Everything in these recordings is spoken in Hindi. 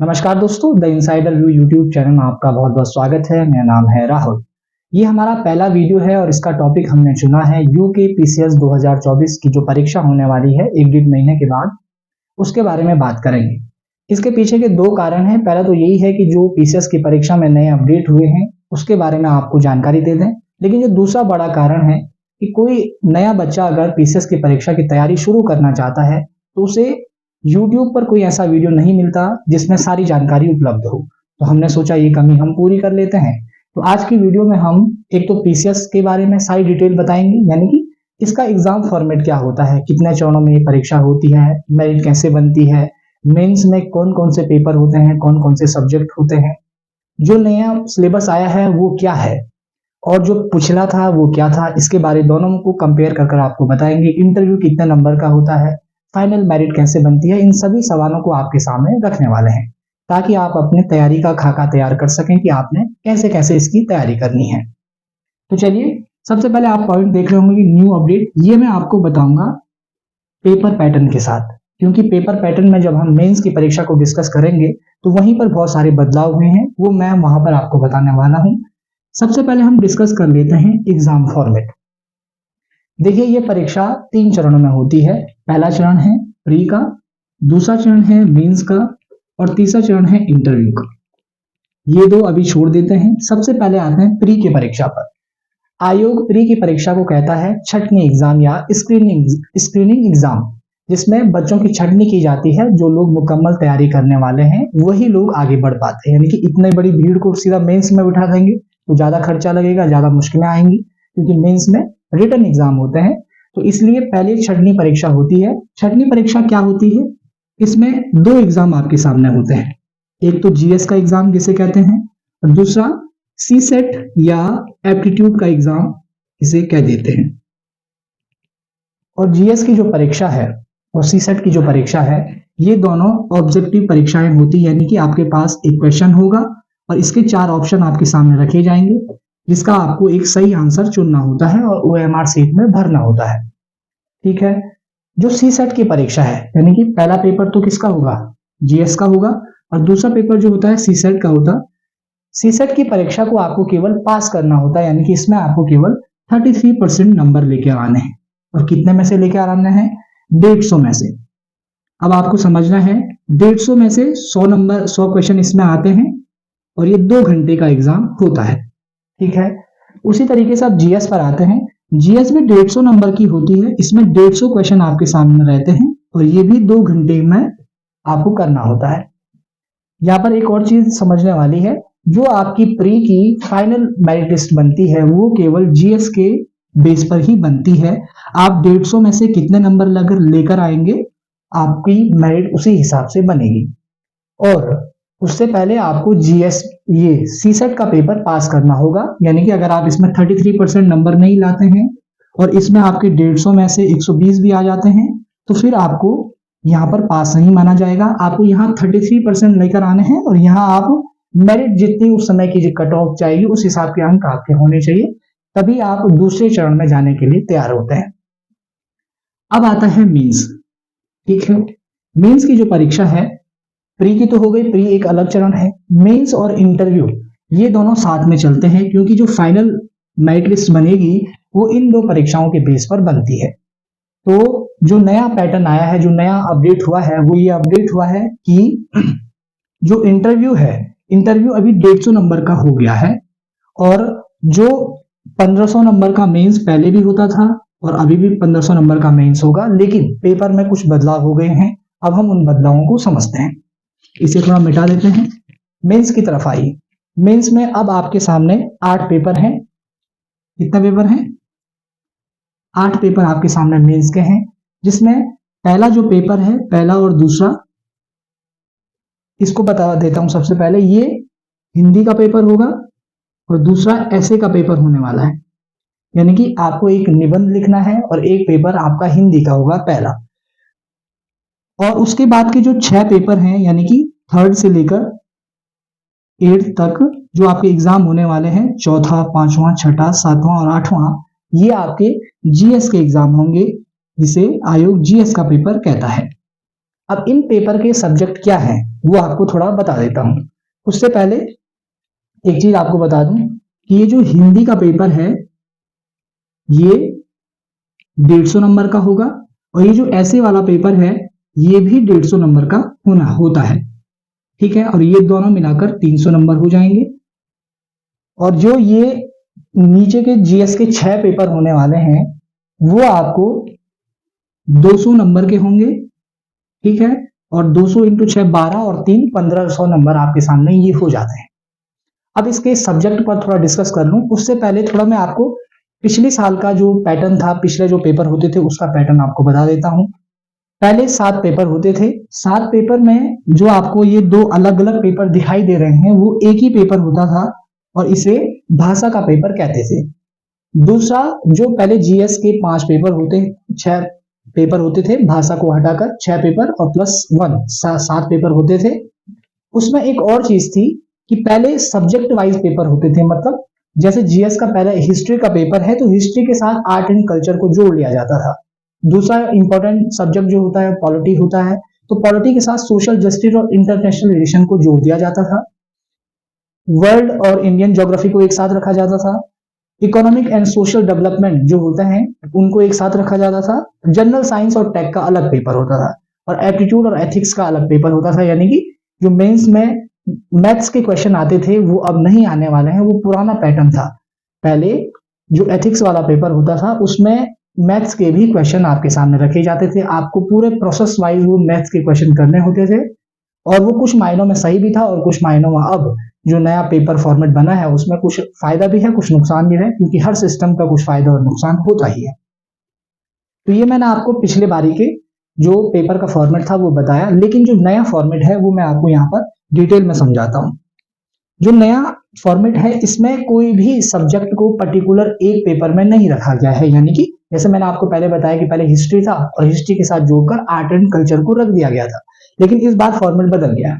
नमस्कार दोस्तों, the insider view YouTube channel में आपका बहुत बहुत स्वागत है। मेरा नाम है राहुल। ये हमारा पहला वीडियो है और इसका टॉपिक हमने चुना है यूके पीसीएस 2024 की जो परीक्षा होने वाली है एक डेढ़ महीने के बाद, उसके बारे में बात करेंगे। इसके पीछे के दो कारण हैं। पहला तो यही है कि जो पीसीएस की परीक्षा में नए अपडेट हुए हैं उसके बारे में आपको जानकारी दे दें। लेकिन जो दूसरा बड़ा कारण है कि कोई नया बच्चा अगर पीसीएस की परीक्षा की तैयारी शुरू करना चाहता है तो उसे यूट्यूब पर कोई ऐसा वीडियो नहीं मिलता जिसमें सारी जानकारी उपलब्ध हो। तो हमने सोचा ये कमी हम पूरी कर लेते हैं। तो आज की वीडियो में हम एक तो पीसीएस के बारे में सारी डिटेल बताएंगे, यानी कि इसका एग्जाम फॉर्मेट क्या होता है, कितने चरणों में ये परीक्षा होती है, मेरिट कैसे बनती है, मेंस में कौन कौन से पेपर होते हैं, कौन कौन से सब्जेक्ट होते हैं, जो नया सिलेबस आया है वो क्या है और जो पिछला था वो क्या था, इसके बारे दोनों को कंपेयर कर आपको बताएंगे। इंटरव्यू कितने नंबर का होता है, फाइनल मेरिट कैसे बनती है, इन सभी सवालों को आपके सामने रखने वाले हैं ताकि आप अपने तैयारी का खाका तैयार कर सकें कि आपने कैसे कैसे इसकी तैयारी करनी है। तो चलिए, सबसे पहले आप पॉइंट देख रहे होंगे कि न्यू अपडेट, ये मैं आपको बताऊंगा पेपर पैटर्न के साथ, क्योंकि पेपर पैटर्न में जब हम मेंस की परीक्षा को डिस्कस करेंगे तो वहीं पर बहुत सारे बदलाव हुए हैं, वो मैं वहां पर आपको बताने वाला हूं। सबसे पहले हम डिस्कस कर लेते हैं एग्जाम फॉर्मेट। देखिए, ये परीक्षा 3 चरणों में होती है। पहला चरण है प्री का, दूसरा चरण है मेंस का और तीसरा चरण है इंटरव्यू का। ये दो अभी छोड़ देते हैं। सबसे पहले आते हैं प्री की परीक्षा पर। आयोग प्री की परीक्षा को कहता है छटनी एग्जाम या स्क्रीनिंग एग्जाम, जिसमें बच्चों की छटनी की जाती है। जो लोग मुकम्मल तैयारी करने वाले हैं वही लोग आगे बढ़ पाते हैं, यानी कि इतनी बड़ी भीड़ को सीधा मेंस में बिठा देंगे तो ज्यादा खर्चा लगेगा, ज्यादा मुश्किलें आएंगी, क्योंकि मेंस में रिटन एग्जाम होते हैं। तो इसलिए पहले छटनी परीक्षा होती है। छटनी परीक्षा क्या होती है? इसमें 2 एग्जाम आपके सामने होते हैं। एक तो जीएस का एग्जाम जिसे कहते हैं, और दूसरा सी सेट या एप्टीट्यूड का एग्जाम इसे कह देते हैं। और जीएस की जो परीक्षा है और सी सेट की जो परीक्षा है, ये दोनों ऑब्जेक्टिव परीक्षाएं होती, यानी कि आपके पास एक क्वेश्चन होगा और इसके 4 ऑप्शन आपके सामने रखे जाएंगे, जिसका आपको एक सही आंसर चुनना होता है और ओएमआर शीट में भरना होता है। ठीक है। जो सी सेट की परीक्षा है, यानी कि पहला पेपर तो किसका होगा? जीएस का होगा, और दूसरा पेपर जो होता है सी सेट का होता। सी सेट की परीक्षा को आपको केवल पास करना होता है, यानी कि इसमें आपको केवल 33% नंबर लेके आने हैं। और कितने में से लेके आने हैं? 150 में से। अब आपको समझना है, 150 में से 100 नंबर 100 क्वेश्चन इसमें आते हैं और ये 2 घंटे का एग्जाम होता है। ठीक है। उसी तरीके से आप जीएस पर आते हैं। जीएस में 150 नंबर की होती है। इसमें 150 क्वेश्चन आपके सामने रहते हैं और ये भी 2 घंटे में आपको करना होता है। यहाँ पर एक और चीज समझने वाली है, जो आपकी प्री की फाइनल मेरिट लिस्ट बनती है वो केवल जीएस के बेस पर ही बनती है। आप 150 में से कितने नंबर लेकर आएंगे, आपकी मेरिट उसी हिसाब से बनेगी। और उससे पहले आपको जीएस ये सी सेट का पेपर पास करना होगा, यानी कि अगर आप इसमें 33% नंबर नहीं लाते हैं और इसमें आपके 150 में से 120 भी आ जाते हैं तो फिर आपको यहाँ पर पास नहीं माना जाएगा। आपको यहाँ 33% लेकर आने हैं और यहाँ आप मेरिट जितनी उस समय की कट ऑफ जाएगी उस हिसाब के अंक आपके होने चाहिए, तभी आप दूसरे चरण में जाने के लिए तैयार होते हैं। अब आता है मीन्स। ठीक है। मीन्स की जो परीक्षा है, प्री की तो हो गई, प्री एक अलग चरण है। मेंस और इंटरव्यू ये दोनों साथ में चलते हैं, क्योंकि जो फाइनल मेरिट लिस्ट बनेगी वो इन 2 परीक्षाओं के बेस पर बनती है। तो जो नया पैटर्न आया है, जो नया अपडेट हुआ है, वो ये अपडेट हुआ है कि जो इंटरव्यू है, इंटरव्यू अभी 150 नंबर का हो गया है और जो 1500 नंबर का मेंस पहले भी होता था और अभी भी 1500 नंबर का मेंस होगा, लेकिन पेपर में कुछ बदलाव हो गए हैं। अब हम उन बदलावों को समझते हैं। इसे थोड़ा मिटा देते हैं। मेंस की तरफ आइए। मेंस में अब आपके सामने 8 पेपर हैं। कितना पेपर हैं? 8 पेपर आपके सामने मेंस के हैं, जिसमें पहला जो पेपर है, पहला और दूसरा, इसको बता देता हूं। सबसे पहले ये हिंदी का पेपर होगा और दूसरा ऐसे का पेपर होने वाला है, यानी कि आपको एक निबंध लिखना है और एक पेपर आपका हिंदी का होगा पहला। और उसके बाद के जो 6 पेपर हैं, यानी कि 3rd से लेकर 8th तक जो आपके एग्जाम होने वाले हैं, 4था, 5वां, 6ठा, 7वां और 8वां, ये आपके जीएस के एग्जाम होंगे, जिसे आयोग जीएस का पेपर कहता है। अब इन पेपर के सब्जेक्ट क्या हैं वो आपको थोड़ा बता देता हूं। उससे पहले एक चीज आपको बता दूं कि ये जो हिंदी का पेपर है ये 150 नंबर का होगा, और ये जो ऐसे वाला पेपर है ये भी 150 नंबर का होता है, ठीक है। और ये दोनों मिलाकर 300 नंबर हो जाएंगे। और जो ये नीचे के जीएस के 6 पेपर होने वाले हैं वो आपको 200 नंबर के होंगे, ठीक है। और 200 इंटू 6 12 और 3 1500 नंबर आपके सामने ये हो जाते हैं। अब इसके सब्जेक्ट पर थोड़ा डिस्कस कर लूं, उससे पहले थोड़ा मैं आपको पिछले साल का जो पैटर्न था, पिछले जो पेपर होते थे उसका पैटर्न आपको बता देता हूं। पहले 7 पेपर होते थे, 7 पेपर में जो आपको ये 2 अलग अलग पेपर दिखाई दे रहे हैं वो एक ही पेपर होता था और इसे भाषा का पेपर कहते थे। दूसरा, जो पहले जीएस के 5 पेपर होते 6 पेपर होते थे, भाषा को हटाकर 6 पेपर और प्लस 1 7 पेपर होते थे। उसमें एक और चीज थी कि पहले सब्जेक्ट वाइज पेपर होते थे, मतलब जैसे जीएस का पहले हिस्ट्री का पेपर है तो हिस्ट्री के साथ आर्ट एंड कल्चर को जोड़ लिया जाता था। दूसरा इंपॉर्टेंट सब्जेक्ट जो होता है पॉलिटी होता है, तो पॉलिटी के साथ सोशल जस्टिस और इंटरनेशनल रिलेशन को जोड़ दिया जाता था। वर्ल्ड और इंडियन ज्योग्राफी को एक साथ रखा जाता था। इकोनॉमिक एंड सोशल डेवलपमेंट जो होता है उनको एक साथ रखा जाता था। जनरल साइंस और टेक का अलग पेपर होता था, और एप्टीट्यूड और एथिक्स का अलग पेपर होता था। यानी कि जो मेंस में मैथ्स के क्वेश्चन आते थे वो अब नहीं आने वाले हैं, वो पुराना पैटर्न था। पहले जो एथिक्स वाला पेपर होता था उसमें मैथ्स के भी क्वेश्चन आपके सामने रखे जाते थे, आपको पूरे प्रोसेस वाइज वो मैथ्स के क्वेश्चन करने होते थे, और वो कुछ मायनों में सही भी था और कुछ मायनों में अब जो नया पेपर फॉर्मेट बना है उसमें कुछ फायदा भी है कुछ नुकसान भी है, क्योंकि हर सिस्टम का कुछ फायदा और नुकसान होता ही है। तो ये मैंने आपको पिछले बारी के जो पेपर का फॉर्मेट था वो बताया, लेकिन जो नया फॉर्मेट है वो मैं आपको यहाँ पर डिटेल में समझाता हूँ। जो नया फॉर्मेट है इसमें कोई भी सब्जेक्ट को पर्टिकुलर एक पेपर में नहीं रखा गया है, यानी कि जैसे मैंने आपको पहले बताया कि पहले हिस्ट्री था और हिस्ट्री के साथ जोड़कर आर्ट एंड कल्चर को रख दिया गया था, लेकिन इस बार फॉर्मेट बदल गया है।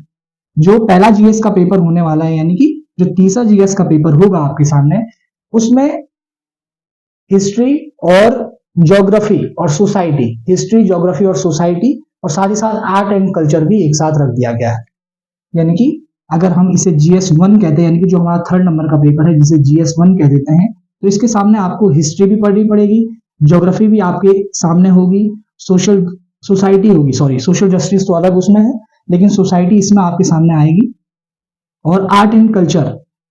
जो पहला जीएस का पेपर होने वाला है, यानी कि जो तीसरा जीएस का पेपर होगा आपके सामने, उसमें हिस्ट्री और ज्योग्राफी और सोसाइटी, हिस्ट्री ज्योग्राफी और सोसाइटी और साथ ही साथ आर्ट एंड कल्चर भी एक साथ रख दिया गया है। यानी कि अगर हम इसे GS1 कहते हैं, यानी कि जो हमारा 3rd नंबर का पेपर है जिसे GS1 कह देते हैं, तो इसके सामने आपको हिस्ट्री भी पढ़नी पड़ेगी, ज्योग्राफी भी आपके सामने होगी, सोसाइटी होगी, सॉरी सोशल जस्टिस तो अलग उसमें है, लेकिन सोसाइटी इसमें आपके सामने आएगी, और आर्ट एंड कल्चर।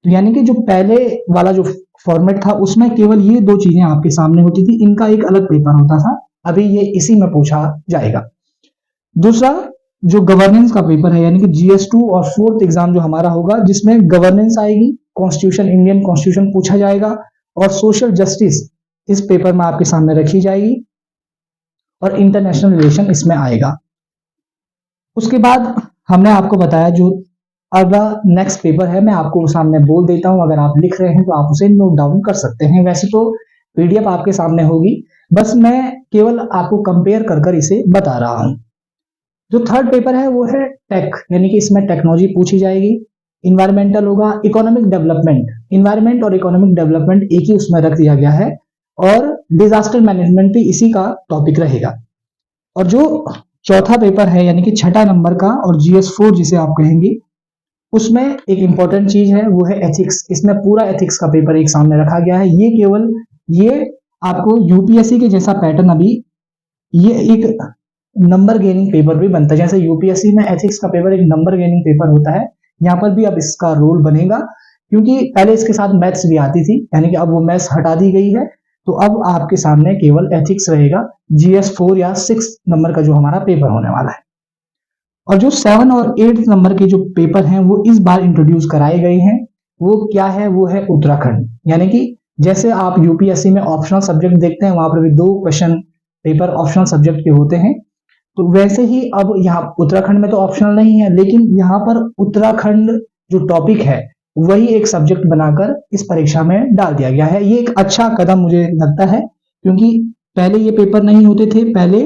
तो यानी कि जो पहले वाला जो फॉर्मेट था उसमें केवल ये 2 चीजें आपके सामने होती थी, इनका एक अलग पेपर होता था, अभी ये इसी में पूछा जाएगा। दूसरा, जो गवर्नेंस का पेपर है, यानी कि GS2 और 4th एग्जाम जो हमारा होगा जिसमें गवर्नेंस आएगी, कॉन्स्टिट्यूशन, इंडियन कॉन्स्टिट्यूशन पूछा जाएगा, और सोशल जस्टिस इस पेपर में आपके सामने रखी जाएगी, और इंटरनेशनल रिलेशन इसमें आएगा। उसके बाद हमने आपको बताया जो अगला नेक्स्ट पेपर है मैं आपको सामने बोल देता हूं, अगर आप लिख रहे हैं तो आप उसे नोट डाउन कर सकते हैं। वैसे तो PDF आपके सामने होगी, बस मैं केवल आपको कंपेयर कर इसे बता रहा हूं। जो 3rd पेपर है वो है टेक, यानी कि इसमें टेक्नोलॉजी पूछी जाएगी। इन्वायरमेंटल होगा, इकोनॉमिक डेवलपमेंट, इन्वायरमेंट और इकोनॉमिक डेवलपमेंट एक ही उसमें रख दिया गया है, और डिजास्टर मैनेजमेंट भी इसी का टॉपिक रहेगा। और जो चौथा पेपर है यानी कि 6ठा नंबर का और GS4 जिसे आप कहेंगे, उसमें एक इंपॉर्टेंट चीज है वो है एथिक्स। इसमें पूरा एथिक्स का पेपर एक सामने रखा गया है। ये आपको यूपीएससी के जैसा पैटर्न, अभी ये एक नंबर गेनिंग पेपर भी बनता है, जैसे यूपीएससी में एथिक्स का पेपर एक नंबर गेनिंग पेपर होता है, यहाँ पर भी अब इसका रोल बनेगा, क्योंकि पहले इसके साथ मैथ्स भी आती थी, यानी कि अब वो मैथ्स हटा दी गई है, तो अब आपके सामने केवल एथिक्स रहेगा, GS4 या 6 नंबर का जो हमारा पेपर होने वाला है। और जो 7 और 8 नंबर के जो पेपर हैं वो इस बार इंट्रोड्यूस कराए गए हैं। वो क्या है, वो है उत्तराखंड। यानी कि जैसे आप यूपीएससी में ऑप्शनल सब्जेक्ट देखते हैं, वहां पर भी 2 क्वेश्चन पेपर ऑप्शनल सब्जेक्ट के होते हैं, तो वैसे ही अब यहाँ उत्तराखंड में तो ऑप्शनल नहीं है, लेकिन यहाँ पर उत्तराखंड जो टॉपिक है वही एक सब्जेक्ट बनाकर इस परीक्षा में डाल दिया गया है। ये एक अच्छा कदम मुझे लगता है, क्योंकि पहले ये पेपर नहीं होते थे। पहले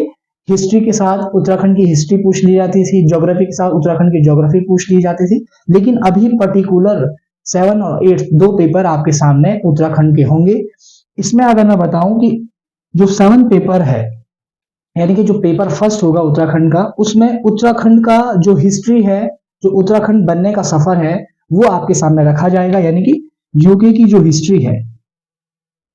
हिस्ट्री के साथ उत्तराखंड की हिस्ट्री पूछ ली जाती थी, ज्योग्राफी के साथ उत्तराखंड की ज्योग्राफी पूछ ली जाती थी, लेकिन अभी पर्टिकुलर 7 और 8 2 पेपर आपके सामने उत्तराखंड के होंगे। इसमें अगर मैं बताऊं कि जो 7 पेपर है यानी कि जो पेपर फर्स्ट होगा उत्तराखंड का, उसमें उत्तराखंड का जो हिस्ट्री है, जो उत्तराखंड बनने का सफर है, वो आपके सामने रखा जाएगा। यानी कि यूके की जो हिस्ट्री है,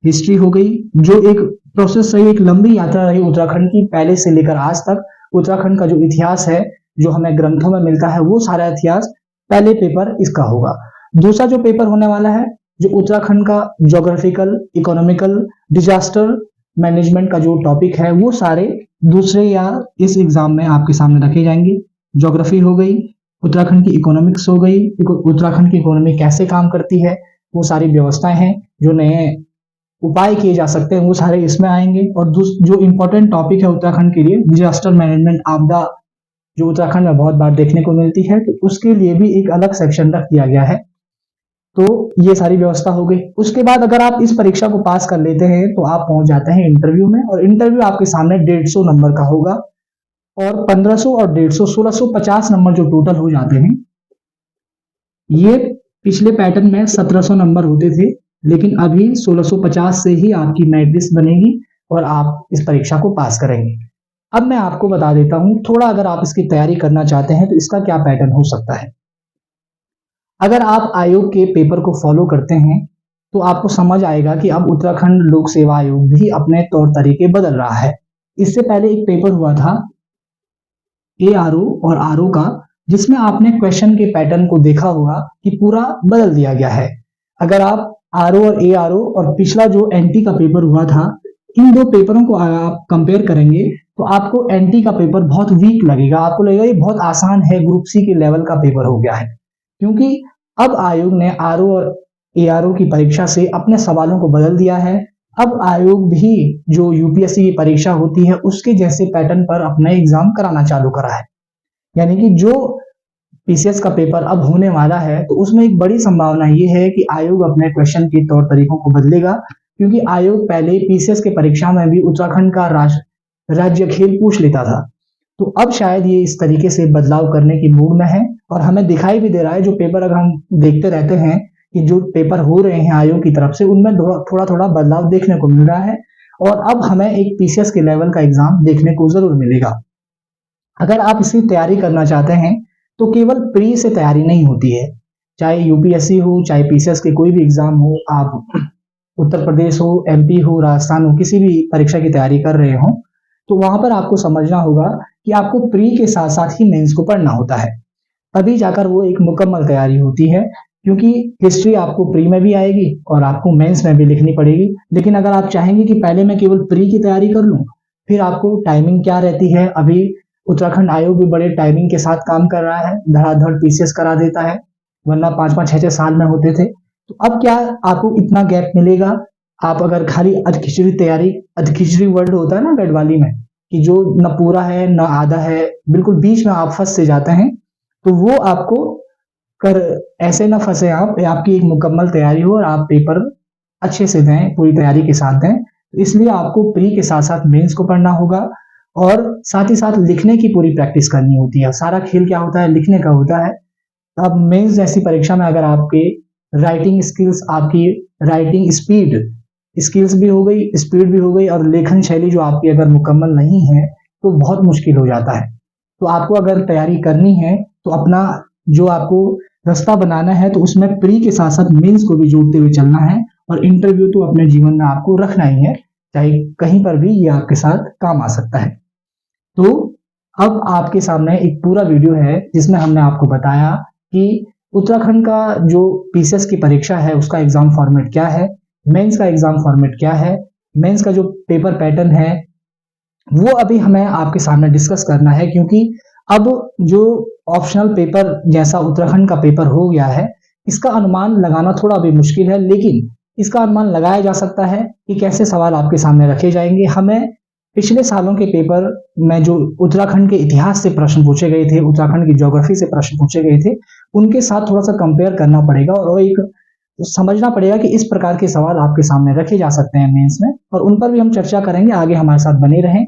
हिस्ट्री हो गई, जो एक प्रोसेस रही, एक लंबी यात्रा रही उत्तराखंड की, पहले से लेकर आज तक उत्तराखंड का जो इतिहास है, जो हमें ग्रंथों में मिलता है, वो सारा इतिहास पहले पेपर इसका होगा। दूसरा जो पेपर होने वाला है, जो उत्तराखंड का ज्योग्राफिकल, इकोनॉमिकल, डिजास्टर मैनेजमेंट का जो टॉपिक है, वो सारे दूसरे या इस एग्जाम में आपके सामने रखे जाएंगे। ज्योग्राफी हो गई, उत्तराखंड की इकोनॉमिक्स हो गई, उत्तराखंड की इकोनॉमी कैसे काम करती है, वो सारी व्यवस्थाएं हैं, जो नए उपाय किए जा सकते हैं, वो सारे इसमें आएंगे। और जो इंपॉर्टेंट टॉपिक है उत्तराखंड के लिए, डिजास्टर मैनेजमेंट, आपदा जो उत्तराखंड में बहुत बार देखने को मिलती है, तो उसके लिए भी एक अलग सेक्शन रख दिया गया है। तो ये सारी व्यवस्था हो गई। उसके बाद अगर आप इस परीक्षा को पास कर लेते हैं तो आप पहुंच जाते हैं इंटरव्यू में, और इंटरव्यू आपके सामने 150 नंबर का होगा, और 1500 और 150 1650 नंबर जो टोटल हो जाते हैं। ये पिछले पैटर्न में 1700 नंबर होते थे, लेकिन अभी 1650 से ही आपकी मेरिट लिस्ट बनेगी और आप इस परीक्षा को पास करेंगे। अब मैं आपको बता देता हूं थोड़ा, अगर आप इसकी तैयारी करना चाहते हैं तो इसका क्या पैटर्न हो सकता है। अगर आप आयोग के पेपर को फॉलो करते हैं तो आपको समझ आएगा कि अब उत्तराखंड लोक सेवा आयोग भी अपने तौर तरीके बदल रहा है। इससे पहले एक पेपर हुआ था ARO और RO का, जिसमें आपने क्वेश्चन के पैटर्न को देखा होगा कि पूरा बदल दिया गया है। अगर आप RO और ARO और पिछला जो NT का पेपर हुआ था, इन दो पेपरों को आप कंपेयर करेंगे तो आपको NT का पेपर बहुत वीक लगेगा, आपको लगेगा ये बहुत आसान है, ग्रुप C के लेवल का पेपर हो गया है। क्योंकि अब आयोग ने RO और ARO की परीक्षा से अपने सवालों को बदल दिया है। अब आयोग भी जो यूपीएससी की परीक्षा होती है उसके जैसे पैटर्न पर अपना एग्जाम कराना चालू करा है। यानी कि जो पीसीएस का पेपर अब होने वाला है, तो उसमें एक बड़ी संभावना ये है कि आयोग अपने क्वेश्चन के तौर तरीकों को बदलेगा, क्योंकि आयोग पहले पीसीएस के परीक्षा में भी उत्तराखंड का राज्य खेल पूछ लेता था। तो अब शायद ये इस तरीके से बदलाव करने की मूड में है, और हमें दिखाई भी दे रहा है, जो पेपर अगर हम देखते रहते हैं कि जो पेपर हो रहे हैं आयोग की तरफ से, उनमें थोड़ा थोड़ा बदलाव देखने को मिल रहा है, और अब हमें एक पीसीएस के लेवल का एग्जाम देखने को जरूर मिलेगा। अगर आप इसकी तैयारी करना चाहते हैं तो केवल प्री से तैयारी नहीं होती है, चाहे यूपीएससी हो, चाहे पीसीएस के कोई भी एग्जाम हो, आप उत्तर प्रदेश हो, एमपी हो, राजस्थान हो, किसी भी परीक्षा की तैयारी कर रहे हो, तो वहां पर आपको समझना होगा कि आपको प्री के साथ साथ ही मेंस को पढ़ना होता है, तभी जाकर वो एक मुकम्मल तैयारी होती है। क्योंकि हिस्ट्री आपको प्री में भी आएगी और आपको मेंस में भी लिखनी पड़ेगी। लेकिन अगर आप चाहेंगे कि पहले मैं केवल प्री की तैयारी कर लूं, फिर आपको टाइमिंग क्या रहती है, अभी उत्तराखंड आयोग भी बड़े टाइमिंग के साथ काम कर रहा है, धड़ाधड़ पीसीएस करा देता है, वरना 5-5 6-6 साल में होते थे। तो अब क्या आपको इतना गैप मिलेगा? आप अगर खाली अधखिचड़ी तैयारी, अधखिचड़ी वर्ड होता है ना गढ़वाली में, कि जो न पूरा है न आधा है, बिल्कुल बीच में आप फंस से जाते हैं, तो वो आपको कर ऐसे ना फंसे आप, आपकी एक मुकम्मल तैयारी हो और आप पेपर अच्छे से दें, पूरी तैयारी के साथ दें। तो इसलिए आपको प्री के साथ साथ मेंस को पढ़ना होगा, और साथ ही साथ लिखने की पूरी प्रैक्टिस करनी होती है। सारा खेल क्या होता है, लिखने का होता है। अब मेंस जैसी परीक्षा में अगर आपके राइटिंग स्किल्स, आपकी राइटिंग स्पीड स्किल्स भी हो गई, स्पीड भी हो गई, और लेखन शैली जो आपकी अगर मुकम्मल नहीं है तो बहुत मुश्किल हो जाता है। तो आपको अगर तैयारी करनी है तो अपना जो आपको रास्ता बनाना है, तो उसमें प्री के साथ साथ मेंस को भी जोड़ते हुए चलना है, और इंटरव्यू तो अपने जीवन में आपको रखना ही है, चाहे कहीं पर भी ये आपके साथ काम आ सकता है। तो अब आपके सामने एक पूरा वीडियो है जिसमें हमने आपको बताया कि उत्तराखंड का जो पीसीएस की परीक्षा है उसका एग्जाम फॉर्मेट क्या है, मेंस का एग्जाम फॉर्मेट क्या है, मेंस का जो पेपर पैटर्न है वो अभी हमें आपके सामने डिस्कस करना है। क्योंकि अब जो ऑप्शनल पेपर जैसा उत्तराखंड का पेपर हो गया है, इसका अनुमान लगाना थोड़ा अभी मुश्किल है, लेकिन इसका अनुमान लगाया जा सकता है कि कैसे सवाल आपके सामने रखे जाएंगे। हमें पिछले सालों के पेपर में जो उत्तराखंड के इतिहास से प्रश्न पूछे गए थे, उत्तराखंड की ज्योग्राफी से प्रश्न पूछे गए थे, उनके साथ थोड़ा सा कंपेयर करना पड़ेगा, और एक समझना पड़ेगा कि इस प्रकार के सवाल आपके सामने रखे जा सकते हैं मेंस में, और उन पर भी हम चर्चा करेंगे। आगे हमारे साथ बने रहें,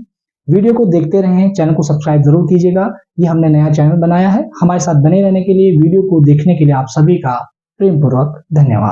वीडियो को देखते रहें, चैनल को सब्सक्राइब जरूर कीजिएगा। ये हमने नया चैनल बनाया है। हमारे साथ बने रहने के लिए, वीडियो को देखने के लिए आप सभी का प्रेम पूर्वक धन्यवाद।